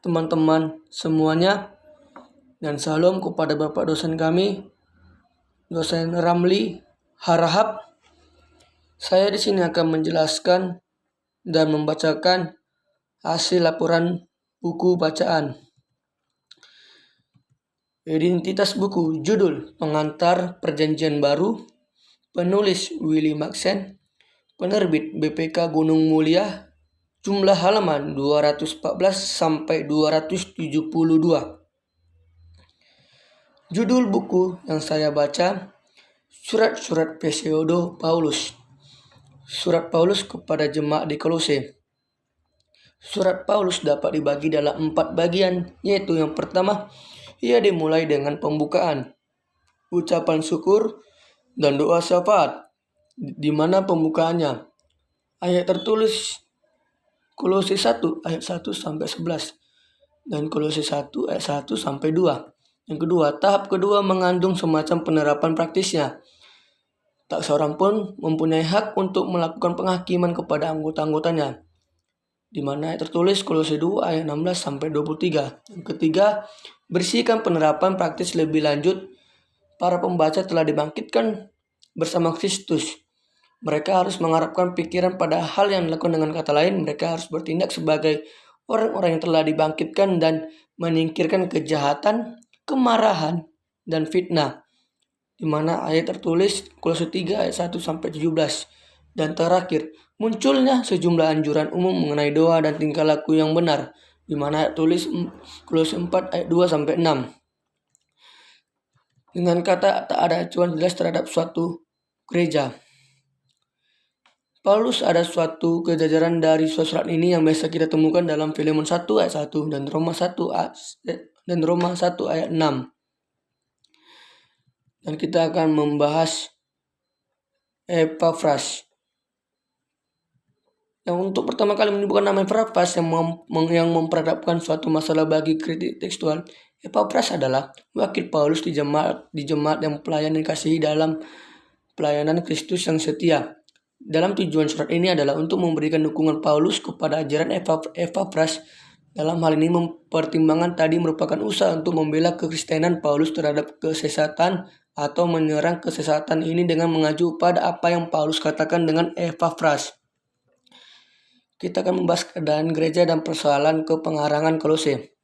teman-teman semuanya, dan salam kepada Bapak dosen kami, dosen Ramli Harahap. Saya di sini akan menjelaskan dan membacakan hasil laporan buku bacaan. Identitas buku, judul Pengantar Perjanjian Baru, penulis Willy Maxen, penerbit BPK Gunung Mulia, jumlah halaman 214 sampai 272. Judul buku yang saya baca, Surat-surat Pseudo Paulus. Surat Paulus kepada jemaat di Kolose. Surat Paulus dapat dibagi dalam 4 bagian, yaitu yang pertama, ia dimulai dengan pembukaan, ucapan syukur, dan doa syafaat, di mana pembukaannya ayat tertulis Kolose 1 ayat 1 sampai 11 dan Kolose 1 ayat 1 sampai 2. Yang kedua, tahap kedua mengandung semacam penerapan praktisnya. Tak seorang pun mempunyai hak untuk melakukan penghakiman kepada anggota-anggotanya, di mana ayat tertulis Kolose 2 ayat 16 sampai 23. Yang ketiga, bersihkan penerapan praktis lebih lanjut. Para pembaca telah dibangkitkan bersama Kristus. Mereka harus mengharapkan pikiran pada hal yang dilakukan. Dengan kata lain, mereka harus bertindak sebagai orang-orang yang telah dibangkitkan dan menyingkirkan kejahatan, kemarahan, dan fitnah, di mana ayat tertulis Kolose 3 ayat 1 sampai 17. Dan terakhir, munculnya sejumlah anjuran umum mengenai doa dan tingkah laku yang benar, di mana ayat tulis Kolose 4 ayat 2 sampai 6. Dengan kata tak ada acuan jelas terhadap suatu gereja. Paulus ada suatu kejajaran dari surat ini yang biasa kita temukan dalam Filemon 1 ayat 1 dan Roma 1 ayat 6. Dan kita akan membahas Epafras. Yang untuk pertama kali menyebutkan nama Epafras yang memperhadapkan suatu masalah bagi kritik tekstual. Epafras adalah wakil Paulus di jemaat yang pelayan dan dikasihi dalam pelayanan Kristus yang setia. Dalam tujuan surat ini adalah untuk memberikan dukungan Paulus kepada ajaran Epafras. Dalam hal ini pertimbangan tadi merupakan usaha untuk membela kekristenan Paulus terhadap kesesatan atau menyerang kesesatan ini dengan mengacu pada apa yang Paulus katakan dengan Epafras. Kita akan membahas keadaan gereja dan persoalan kepengarangan Kolose.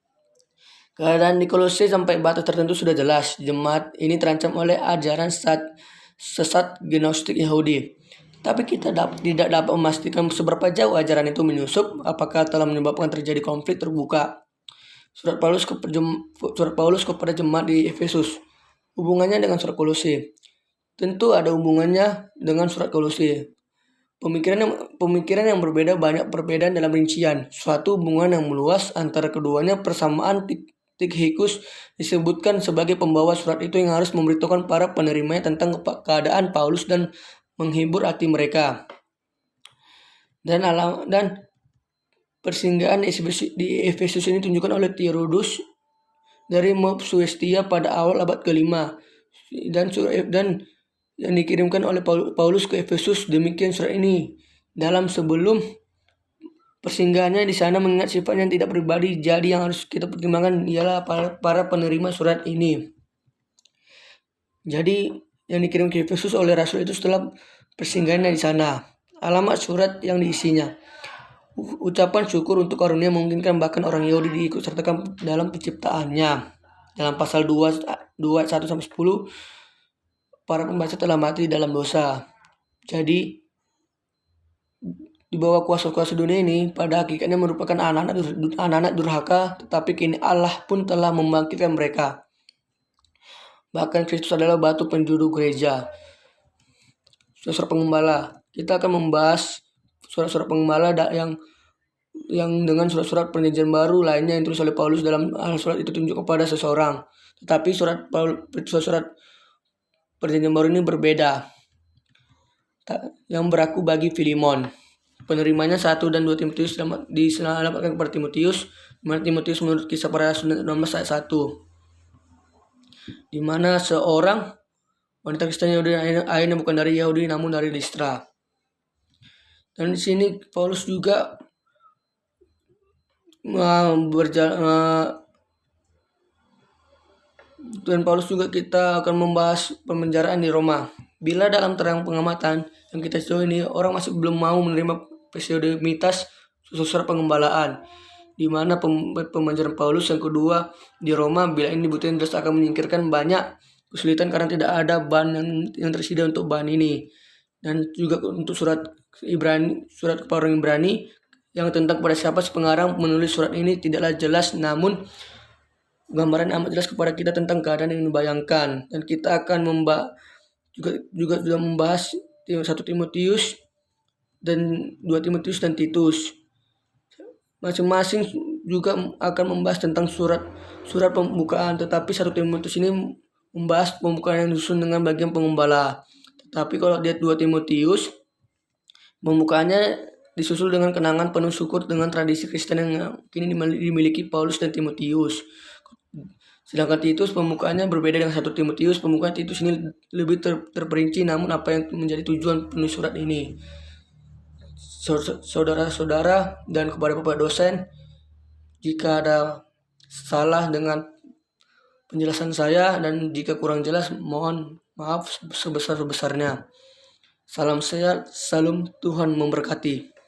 Keadaan di Kolose sampai batas tertentu sudah jelas. Jemaat ini terancam oleh ajaran sesat gnostik Yahudi. Tapi kita tidak dapat memastikan seberapa jauh ajaran itu menyusup, apakah telah menyebabkan terjadi konflik terbuka. Surat Paulus kepada jemaat di Efesus. Hubungannya dengan surat Kolose. Tentu ada hubungannya dengan surat Kolose. Pemikiran yang berbeda, banyak perbedaan dalam rincian. Suatu hubungan yang meluas antara keduanya. Persamaan Tikhikus disebutkan sebagai pembawa surat itu yang harus memberitahukan para penerimanya tentang keadaan Paulus dan menghibur hati mereka. Dan persinggahan di Efesus ini ditunjukkan oleh Theodorus dari Mopsuestia pada awal abad ke-5 dan yang dikirimkan oleh Paulus ke Efesus. Demikian surat ini. Dalam sebelum persinggahannya di sana mengingat sifatnya yang tidak pribadi, jadi yang harus kita pertimbangkan ialah para penerima surat ini. Jadi yang dikirim ke Efesus oleh Rasul itu setelah persinggahannya di sana. Alamat surat yang diisinya. Ucapan syukur untuk karunia memungkinkan bahkan orang Yahudi diikutsertakan dalam penciptaannya. Dalam pasal 2 ayat 1 sampai 10, para pembaca telah mati dalam dosa. Jadi di bawah kuasa-kuasa dunia ini pada hakikatnya merupakan anak-anak durhaka, tetapi kini Allah pun telah membangkitkan mereka. Bahkan Kristus adalah batu penjuru gereja. Surat Pengembala. Kita akan membahas surat-surat Pengembala yang dengan surat-surat perjanjian baru lainnya yang ditulis oleh Paulus. Dalam surat itu tunjuk kepada seseorang. Tetapi surat perjanjian baru ini berbeda. Yang berlaku bagi Filemon. Penerimanya 1 dan 2 Timotius diselamatkan kepada Timotius. Dimana Timotius menurut Kisah Para Rasul 16 ayat 1. Dimana seorang wanita Kristen Yahudi akhirnya bukan dari Yahudi namun dari Listra. Dan di sini Paulus juga dan Paulus juga kita akan membahas pemenjaraan di Roma. Bila dalam terang pengamatan yang kita sejauh ini orang masih belum mau menerima pseudemitas surat pengembalaan, di mana pemenjaraan Paulus yang kedua di Roma bila ini dibutuhkan jelas akan menyingkirkan banyak kesulitan karena tidak ada bahan yang tersedia untuk bahan ini. Dan juga untuk surat kepada orang Ibrani yang tentang kepada siapa si pengarang menulis surat ini tidaklah jelas, namun gambaran amat jelas kepada kita tentang keadaan yang dibayangkan. Dan kita akan juga sudah membahas 1 Timotius dan 2 Timotius dan Titus. Masing-masing juga akan membahas tentang surat pembukaan, tetapi 1 Timotius ini membahas pembukaan yang disusun dengan bagian pengembala. Tetapi kalau lihat 2 Timotius, pembukaannya disusul dengan kenangan penuh syukur dengan tradisi Kristen yang kini dimiliki Paulus dan Timotius. Sedangkan Titus pembukaannya berbeda dengan 1 Timotius. Pembukaan Titus ini lebih terperinci namun apa yang menjadi tujuan penulis surat ini. Saudara-saudara dan kepada Bapak dosen, jika ada salah dengan penjelasan saya dan jika kurang jelas mohon maaf sebesar-besarnya. Salam sehat, salam Tuhan memberkati.